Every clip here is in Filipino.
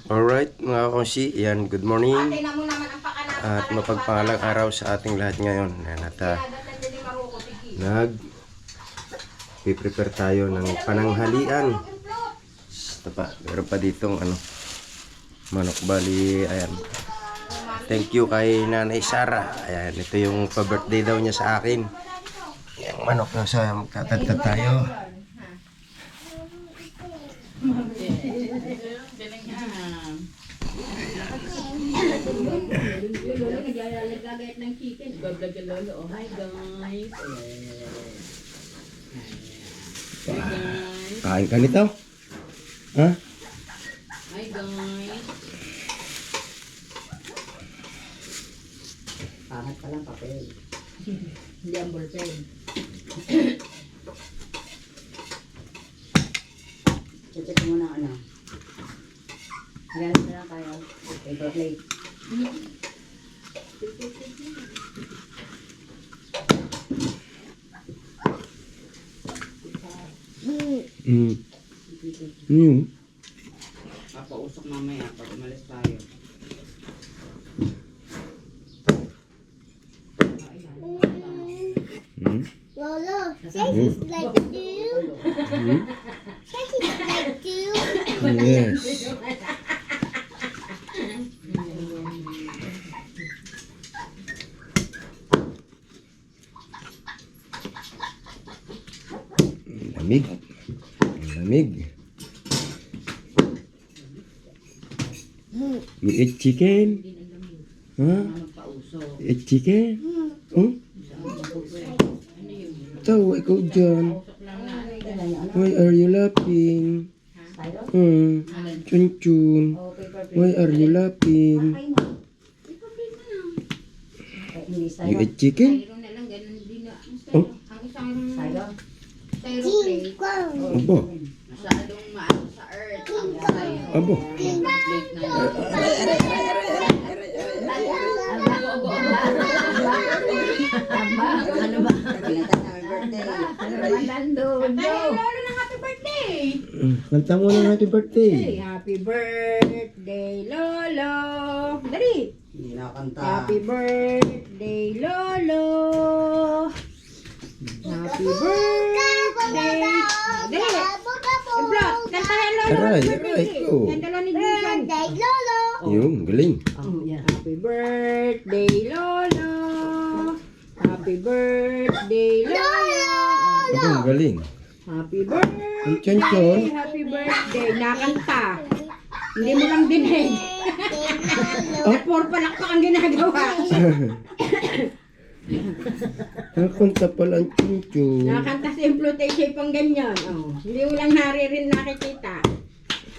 Alright mga konsi, yan, good morning at mapagpangalang araw sa ating lahat ngayon. Nag-prepare tayo ng pananghalian. Meron pa ditong manok, bali, ayan. Thank you kay Nanay Sara. Ayan, ito yung pa-birthday daw niya sa akin. Yung manok na sa magkakanta tayo. Naglalagagayat ng chicken. Gaglag lolo. Oh, hi guys. Hi guys. Kain ka nito? Ha? Hi guys. Pangat pa lang papel. Hindi ang ballpen. Check mo na ano. Ganun na lang tayo. Paper plate. Papausok mamaya pag umalis tayo. Lolo, this is like you. This is like you. Yes. Lamig. Lamig. You eat chicken? Huh? You eat chicken? Huh? Tawa ikaw dyan. Why are you laughing? Chun chun. Why are you laughing? You eat chicken? Oh? Abo. Masyadong maano sa earth. Abo. Ano ba? Lolo ng happy birthday! Kanta mo ng happy birthday. Happy birthday, Lolo! Dali! Hindi nakakanta. Happy birthday, Lolo! Happy birthday! Dali! Vlog! Kantahan Lolo! Aray ko. Kantala ni Jason! Birthday, Lolo. Yung, galing. Happy birthday, Lolo! Happy birthday, Lolo! Abo, galing. Happy birthday! Ang chon-chon. Happy birthday! Nakanta! Hindi mo lang dinig. Por palakpak ang ginagawa. Nakakanta pala ang chon-chon. Nakakanta sa implotation pang ganyan. Oh, hindi mo lang nakikita.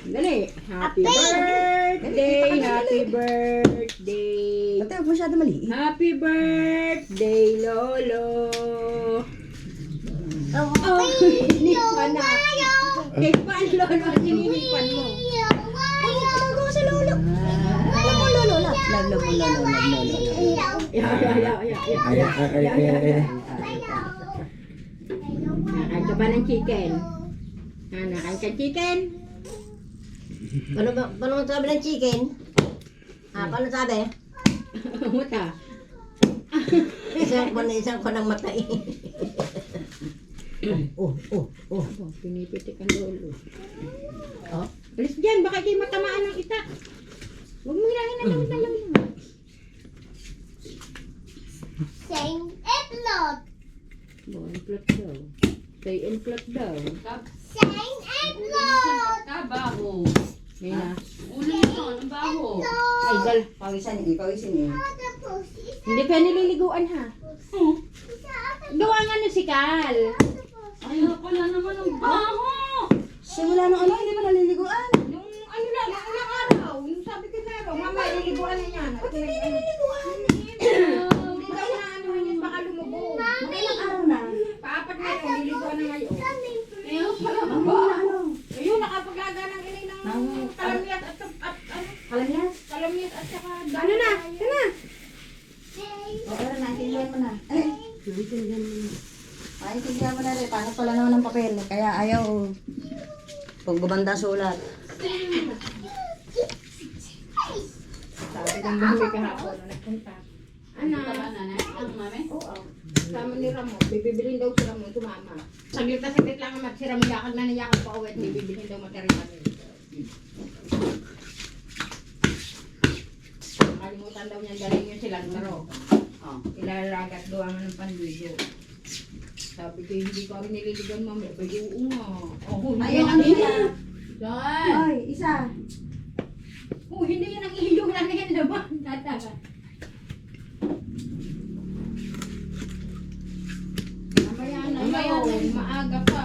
Dali. Happy birthday! Happy birthday! Ba't ako masyado maliit? Happy birthday, Lolo! Oh, hinipan na. Cake pa ang Lolo at hinipan mo. Bago sa lolo. Alam mo lolo. Lalo mo lolo. Ay. Nakain ka ba ng chicken? Nakain ka chicken? Paano sabi ng chicken? Paano sabi? Muta. Isang ko ng mata eh. Oh. Pinipitik ang Lolo. Oh, alis dyan, baka kayo matamaan ng itak. Huwag mo hilangin na lang. Sing itlog. Implot daw. Say implot daw. Sing itlog. Kabaho. Ngayon na. Ulo nito, ang baho. Ay, dal. Pawisan eh. Hindi ka nililiguan ha. Gawa nga no si Kal. Ay, pala naman ang baho. Simula nung hindi pa naliliguan. Yung ano lang, yung ulang araw. Yung sabi ko na mamaya niliguan na yan. At niliguan. Hindi daw na ano yun, baka lumubog. Ilang araw na? Paapat na yun, niliguan na ngayon. Ayun pala ang baho. Ayun, nakapaglaga ng ilay ng kalamyat at kalamyat at saka ano na, sana. Oo, naintindihan mo na. Naintindihan mo na rin. Paano pala naman ng papel? Kaya ayaw. Pag gumanda sulat. Sabi ng bahay kahapon, nagpunta. Ano? Ang mami? Sama ni Ramon, bibibilin daw si Ramon, tumama. Saglit lang naman si Ramon, yakag na niyakag pa uwi, bibibilin daw material. Kalimutan daw niya dalhin yung silangaro. Ilalagat daw ang ng pandigo. Sabi ko, hindi ko rin nililigan mami. Sabi ko, oo nga. Ayun ang isa. John! Ay, isa. Hindi yan ang iyo na yan naman. Mamaya na yun, maaga pa.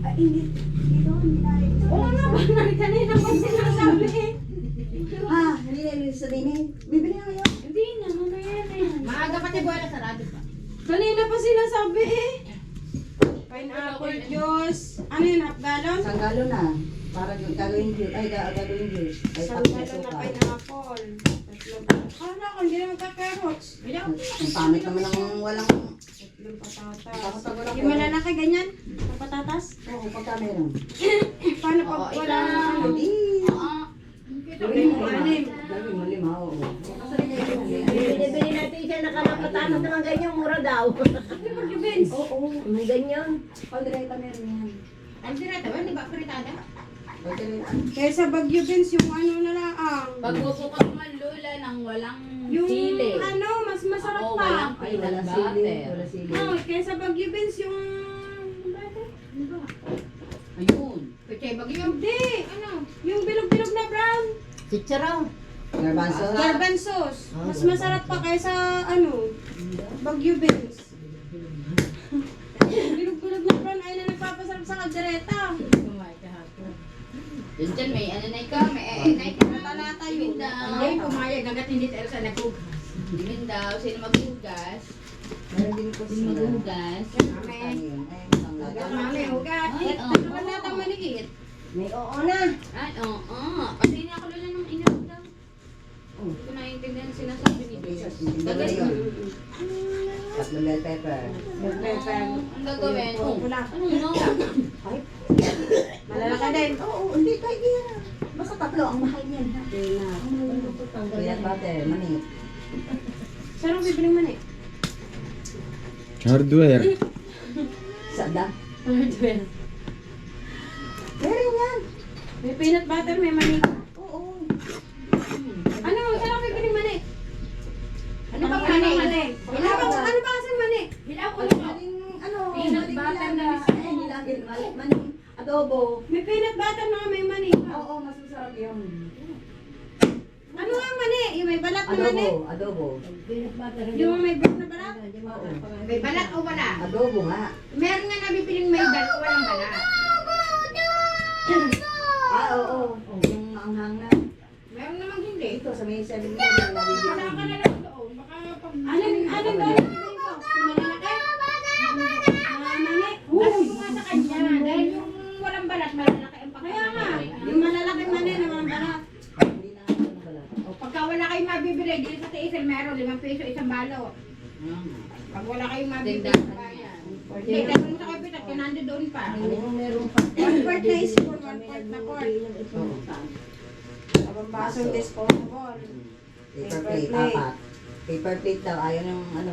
Ay, hindi. Dito, hindi na. Wala nga ba? Kanina pa sinasabi eh. Hindi na yung sabihin. Bibili na ngayon. Hindi na, mamaya na yan. Maaga pati buwan na sarado pa. Kanina pa sinasabi eh. Pineapple juice. Ano yun, half gallon? Isang galo na. Para gagawin juice. Ay, gagawin juice. Ay, Isang tapos gallon na suka. pineapple. Kala ko, hindi naman ka-carrots. Ang pangit naman ang walang... Tatlong patatas. Takot-takot ako. Yung malalaki ganyan, na patatas. Oo, pagka meron. Paano pag wala? Hindi. Gawin mo anim. Gawin mo lima, oo. Binibili natin siya nakalapatanos naman ganyan, mura daw. Oo, May ganyan. Pag-direta meron yan. Ang direta ba? Di ba fritada? Pag-direta. Kaya sa Baguio Beans, yung ano na lang Pagbubukas man lula ng walang yung sili. ano, mas masarap Oo, pa. walang Ay, wala peanut sili. butter. Wala sili. No, kaya sa Baguio Beans, yung... Ayun. Kuchay bagyo. Hindi, ano, yung bilog-bilog na brown. Chicharaw. Garbanzo. Garbanzos. Mas masarap pa kaysa ano, Baguio Beans. Bilog-bilog na brown ay na nagpapasarap sa kaldereta. Kumain kahapon. Yun dyan, may ano na ikaw, may Talata yun. Hindi, pumayag. Hanggat hindi tayo sa naghugas. Dimin daw, sino maghugas? Meron din po Sino sila. maghugas? Mami. Ayun, ayun, isang Hanggat laga. mami, hugat. Ay, oo. Naman natang maliit. May oo na. Ay, oo. Kasi hindi ako lula ng inyo daw. Hindi ko naiintindihan sinasabi ni Beses, Joyce. hindi ba yun? Tatlong bell pepper. Ang gagawin? Oh, Wala. ano no? Malalaki din. Oo, hindi tayo yan. Basta tatlo ang mahal niyan. Ha? Peanut butter, mani. Saan ang bibiling man eh? Hardware. Sada. Meron yan. May peanut butter, may mani. Oo. Ano? Saan ang bibiling mani? Ano bang mani? Ano ba kasing mani? Hilaw ko Maling, ano, Peanut maling butter nilaga. na Ay, nilagay. Maling adobo. May peanut butter na may mani. Oo, mas masarap yun. Ano nga mani? Yung may balat na mani? Adobo. Yung may balat na balat? Oo. May balat o wala? Adobo nga. Meron nga nabipiling may balat o walang balat. Oo. Yung maanghang na. Meron namang hindi. Ito, sa may 7 million, Wala ka nabibili. na lang doon. Baka pag... Ano ba? Yung malalaki? Mani? Sabi ko nga sa kanya, dahil yung walang balat, malalaki ang Kaya nga, pagkakaroon. yung malalaki mani na mga balat. Hindi na ako nabala. O pagka wala kayong mabibili, dito sa tiisil meron, 5 piso isang balot. Pag wala kayong mabibili, Dagdagan bayan. Hindi, dahil sa kapitat, kinando doon pa. Ano meron pa? 1/4 na spoon, 1/4 na quart. Abang basong disposable. Paper plate, apat. Paper plate daw, ayaw ng ano,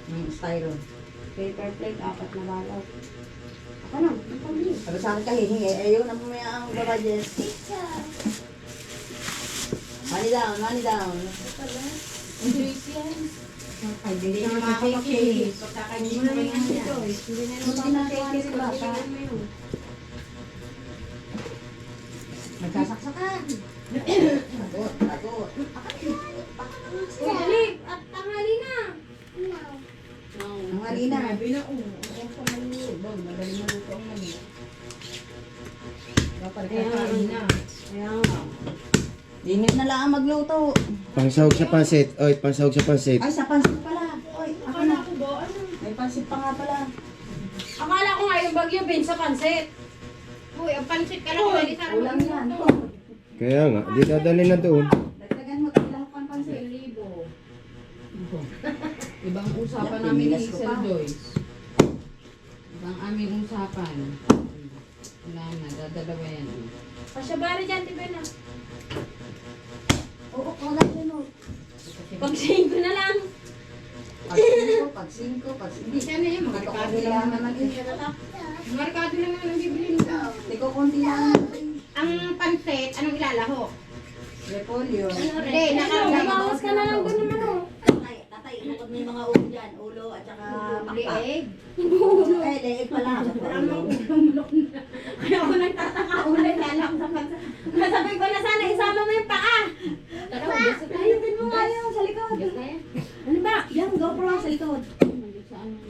ng styro. Paper plate, 4 na balot. Ako na, ang pambili. Sabi sa akin kahihingi, ayaw na mamaya ang babadget. Money down, money down. Ay, Hindi na naman ako ako mag-cake. Pagkakainin Hindi mo mo na rin yung niya. choice. Hindi na Hindi naman na mag-cake ako kasi bata. pagkakalin mo yun. Nagsasaksakan. Agot, agot. Uy, dali! At tanghali na! Ang halina. Sabi na, ang pamanulog. Madali maluto ang mani. Dapat kakain na. Kaya nga. Dinit na lang magluto. Pangsahog sa pansit. Oy, pangsahog sa pansit. Ay, sa pansit pala. Oy, ako Akala na. ko ba, ano? May pansit pa nga pala. Akala ko nga yung Baguio Beans sa pansit. Uy, ang pansit ka lang, pwede sa Ulang yan. Kaya nga, di dadali na doon. Dagdagan mo tayo lahat ng pansit. 1,000. Ibang usapan Yan, namin ni pinilas ko Sir pa. Joyce. Ibang aming usapan. Wala na, dadalawa yan. Pasyabari dyan, di ba na? Oo, wala yun o. Pag 5 na lang. Pag 5, hindi. Siya na yun, Magkakado lang naman yun. Markado lang naman ang bibili nila. Hindi ko konti lang. Ang pansit, anong ilalaho? Repolyo. Hindi, Nakabawas ka na lang doon naman o. Tatay, inukot mo yung mga ulo dyan. Ulo at saka pakpak. Lieg. Leeg pala. Kaya ako nagtataka ulit. Alam sa pansit. Nasabi ko na sana isama mo yung paa. Tara, gusto tayo. Ayun mo nga yung sa likod. Gusto tayo. Ano ba? Yung GoPro sa likod.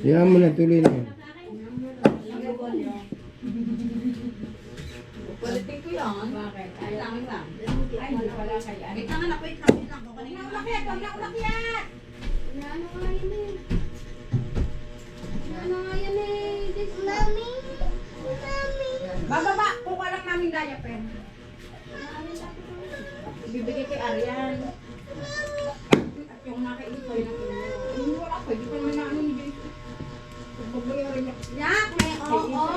Yan mo na, tuloy na. Yung repolyo. Kulitin ko yan. Bakit? Ay, lang lang. Ay, hindi pala kaya. Wait lang anak, wait lang. Wait lang. Kung kanina Umakyat, huwag na umakyat! Ano nga yan eh? Ano nga yan eh? Mami. Mami. Bababa, kuha lang namin diaper. Ibibigay kay Arian. At yung nakainin ko yun ang inyo. Hindi wala ko, hindi ko naman na ano ni Jason. Pagbabayarin niya. Yak! Oo!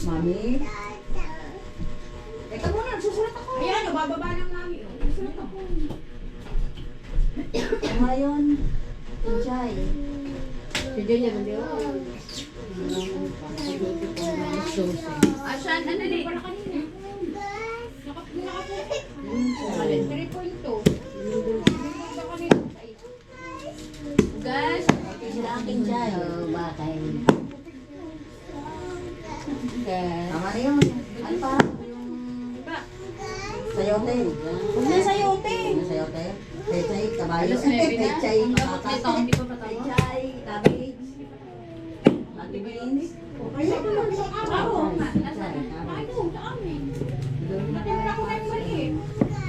Mami. Teka muna, susulat ako. Ayan, o, bababa lang namin. O. Susulat ako. Ngayon, enjoy. Si Jenya, hindi o. Asyan, ano ni? Alin, 3.2. Guys, Sila ang enjoy. Tama na yun. Ano pa? Yung sayote. Huwag na sayote. Yung sayote. Pechay, kabayo. Alas 9 na. Pechay, Ang dapat patatas. nito, hindi pa patawag. Pechay, cabbage. Ate beans. Kaya ito lang isang araw. Pechay, cabbage. Ano, sa amin. Doon na Natira ko na yung maliit.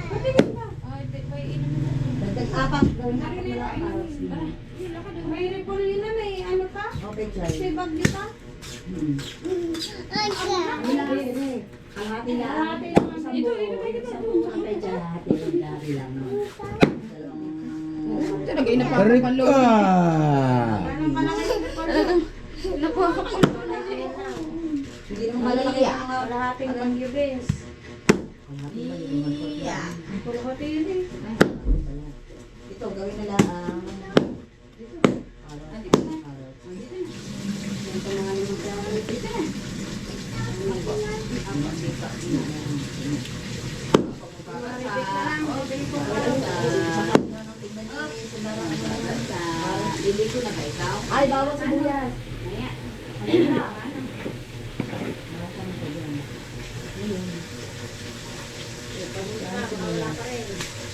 Pati ba? Ay, may inom na. dagdag apat. Gawin apat na lang. May repolyo na may ano pa? O, pechay. May bag di pa? Kalahati lang. Ito, Isang pechay, kalahati lang. Talaga ina pa. Tarik ka! Nakuha ka pa. Hindi naman malalaki ang mga kalahating langgibes. Ito, gawin na lang ang Hindi ko na ba ikaw? ay, bawal sa buyas.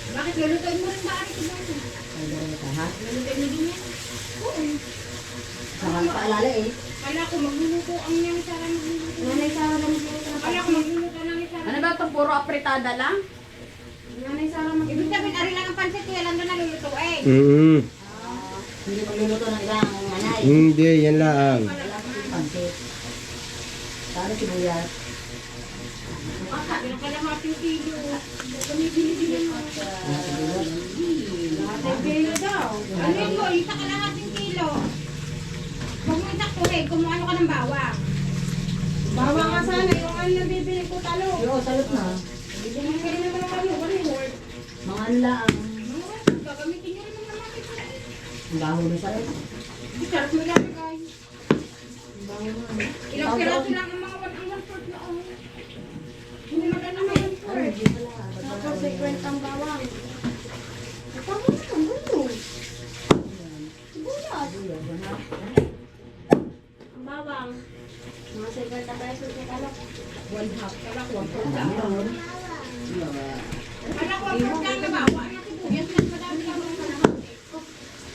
Bakit lulutuin mo rin ba ari ko? Ha? Lulutuin mo din yan? Saka paalala eh. Kala ko magluluto ang niyang Sara magluluto. Nanay Sara lang siya. Kala ko magluluto lang ni Sara. Ano ba ito? Puro apritada lang? Nanay Sara mag... Ibig sabihin, ari lang ang pansit, kaya lang doon nalulutuin. Hindi magluluto ng ibang anay. Hindi, yan lang. Wala akong pansit. Saan sibuyas? Ah, sabi ng kalahating kilo. Bumibili-bili mo. Kalahating kilo daw. Ano yun mo? Isa kalahating kilo. Huwag mo isaktuhin kung ano ka ng bawang. Bawa ka sana yung ano na bibili ko talo. Yo, salot na. Bibili ka rin naman ng ano, ano yun? Mga anlaang. Gagamitin nyo rin naman natin sa Ang baho na salot. Sarap mo lang, guys. Ilang piraso lang ang mga 1 na oh. Hindi maganda naman yung Ay, hindi pala. Tapos 50 ang bawang. Ito mo na, ano? Sibuyas. Sibuyas, ano? Ang bawang. Mga 50 pesos yung talo. 1/2. Kala ko 1/4 Ang lang. dami nun. Kala ko 1/4 lang na bawang. Ano sibuyas lang madami ka mga kalahati.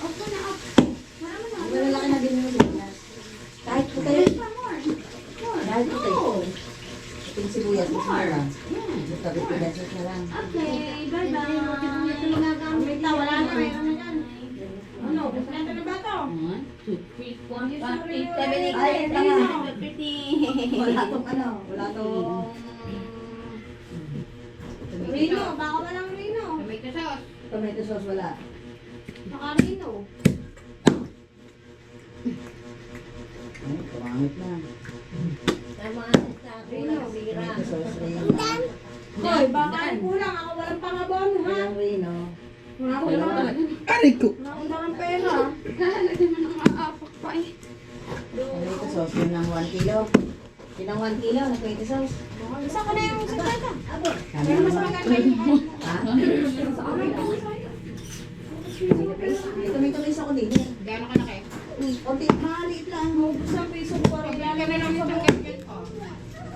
Off ko na off. Ang malalaki na din yung sibuyas. Kahit po tayo. Kahit po tayo. Iting sibuyas, mas mura. Basta 50 pesos na lang. Okay, bye-bye. Wait, wala na. Meron na dyan. Ano? Basta na ba ito? 2, 3, 4, 5, 6, 7, 8, Ay, 9, tama. 10, 11, 12, 13. Wala tong ano, wala tong... Rino, baka walang Rino. May kasas. Tomato sauce, wala. Baka Rino. Ay, pumangit na. Tomato sauce, Reno. Hoy, baka ay kulang. Ako walang pangabon, ha? Walang Reno. Wala akong dalang. Aray ko! Wala akong dalang pera. Lalagyan mo ng aapak pa eh. Tomato sauce, yun ng 1 kilo. Yun ang 1 kilo na tomato sauce. Isa ko na yung 50. Kami Pero mas naman. maganda yun. Ha? Tomato paste ako din. Gano'n ka na kayo? Konti, maliit lang. Isang piso ko parang Kaya ka na lang sa ganyan ko.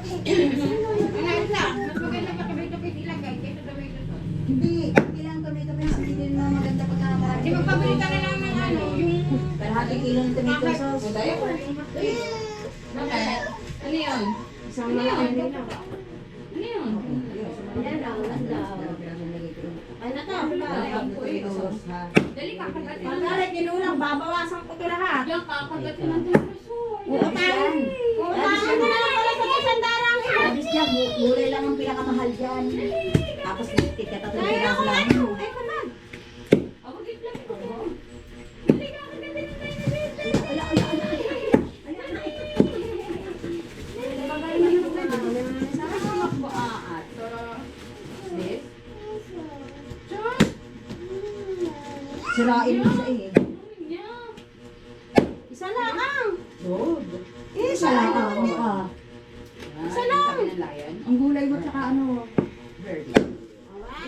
Ano isa? Mas maganda pa tomato paste ilagay kaysa tomato sauce. Hindi lang tomato paste. Hindi din na maganda pagkakaroon. Di magpabili ka na lang ng ano, yung... Kalahati kilo ng tomato sauce. Bakit? Ano yun? isang malaki din na. Ano yun? Ay, na to. Tomato sauce, ha? Dali kakagat mo. Pagkalit, ginulang, babawasan ko ito lahat. Diyan kakagat mo ng tomato sauce. Utang. Utang ko na lang pala sa isang darang. Abis dyan, gulay lang ang pinakamahal dyan. Tapos tiket at pinakas lang. Ay, kaman. Ako git lang ito. Dali kakagat mo ng tomato sauce. Sirain mo siya eh. Isa lang ang. Good. Isa lang. Isa lang. Ang gulay mo tsaka ano.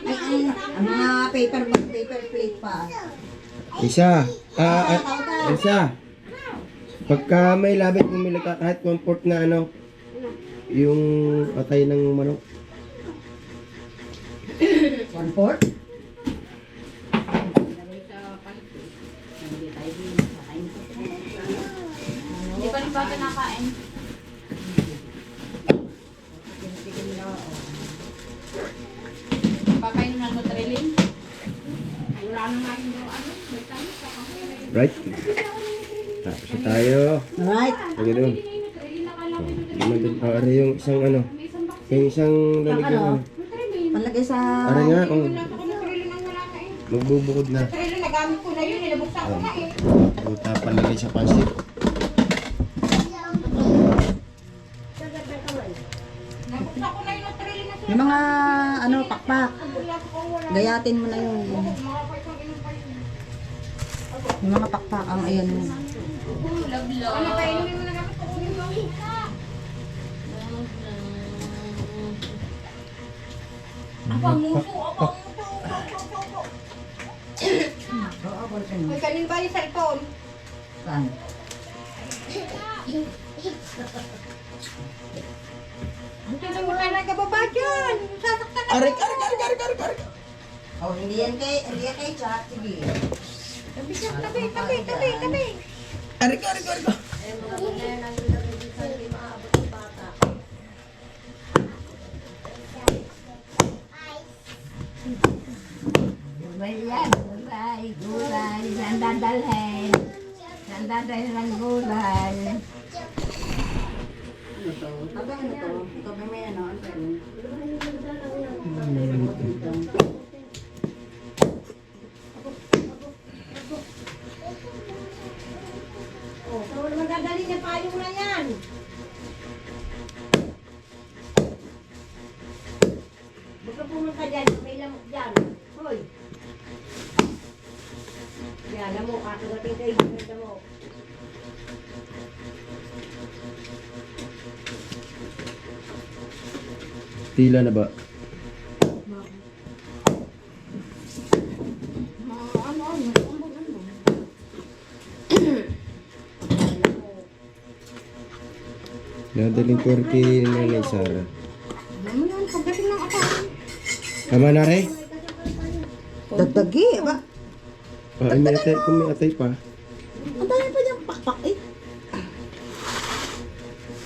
Ay, ang mga paper plate pa. Isa. Isa. Pagka may labit, bumili ka kahit comfort na ano, yung atay ng manok. 1/4? Hindi pa rin ba kinakain? Papain ng Nutrilin? Wala na nga yung ano. May tayo sa kamay. Right? Tapos na tayo. Alright. Lagi doon. Hindi na yung Nutrilin. Nakala ko yung Nutrilin. Naman doon. Ari yung isang ano. May isang box. Yung isang lalagyan. Ano? Nutrilin. Panlagay sa... Ari nga, oh. Wala pa ko Nutrilin ang wala na eh. Magbubukod na. Nutrilin, nagamit ko na yun. Nabuksan ko na eh. Buta palagay sa pansit. Nabuksan ko na yung Nutrilin na Yung mga ano, pakpak. Gayatin mo na yung... Yung mga pakpak ang ayan mo. Love. Ano pa inumin mo na dapat ko ulit mo? May kanin ba yung cellphone? Saan? Ito mo ka nagkababa dyan. Sasaktan ka. Arik! Oh, hindi yan kay chat. Sige. Tabi siya, tabi. Arik! Gulay yan, gulay. Saan dadalhin? Saan dadalhin ang gulay? Ano to? Tabi ano to? Ito may ano? Ano to? Oh, so magdadali niya payong na yan. Baka pumunta dyan, may lamok dyan. Hoy. Yan, lamok. Kakagating kayo ng lamok. Tila na ba? Nadaling turkey ni Nanay Sara. Ano yan, pagdating ng akalan. Tama na rin? Dagdagi, ba? Ay, may atay, kung may atay pa. Ang dami pa diyang pakpak eh.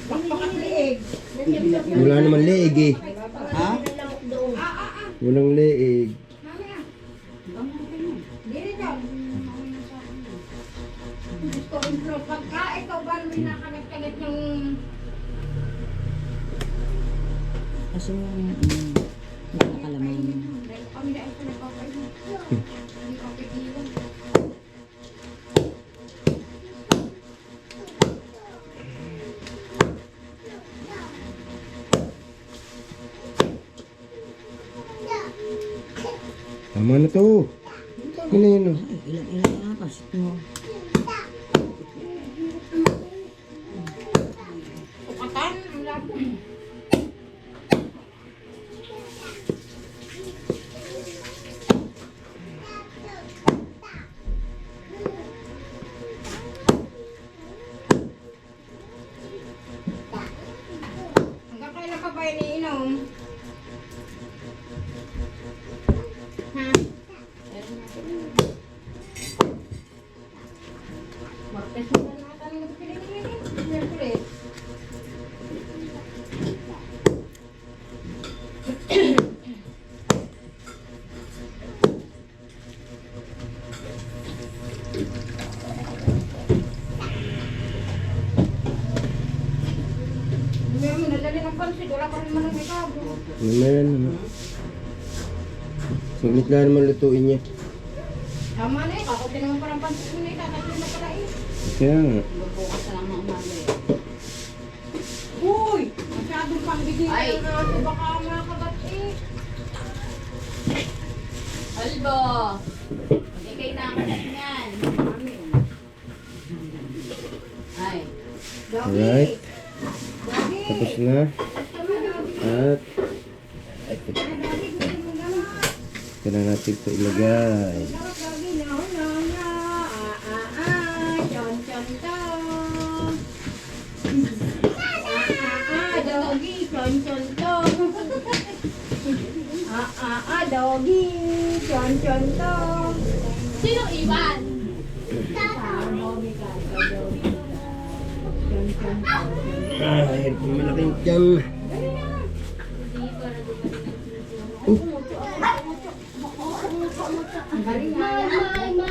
Bakbakat liig. Wala naman leeg eh. Ha? Walang leeg. Hindi rin yun. Gusto ko improve. Pagka ikaw ba may nakagat-kagat yung... Kasi yung... nakakalamay. Dahil kami na ito nagpapayun. Hindi ko pigilan. Tama na to. Ano na yun, oh. Ilang na pasit mo. Sukatan, ang labo. Hanggang kailan pa ba iniinom? Ha? Martes na lang natin ang pinigilin. Merkulis. Hindi mo nadali ng pansit. Wala pa rin man ang ikabo. Ano na yan, ano? Saglit lang naman lutuin niya. Tama na eh. Kakutin naman pa ng pansit mo na eh. Kakatid na pala eh. Kaya nga. Bukas na lang mga umaga eh. Uy! Masyadong pangbigay Ay. ng aso. Baka makagat eh. Albo! Hindi kayo nakakagat niyan. Ay. Alright. Tapos na. At ito na natin ito ilagay. Doggy, chon chon to. Sino Ivan? Ayan, malaking tiyan. Galing nga yan.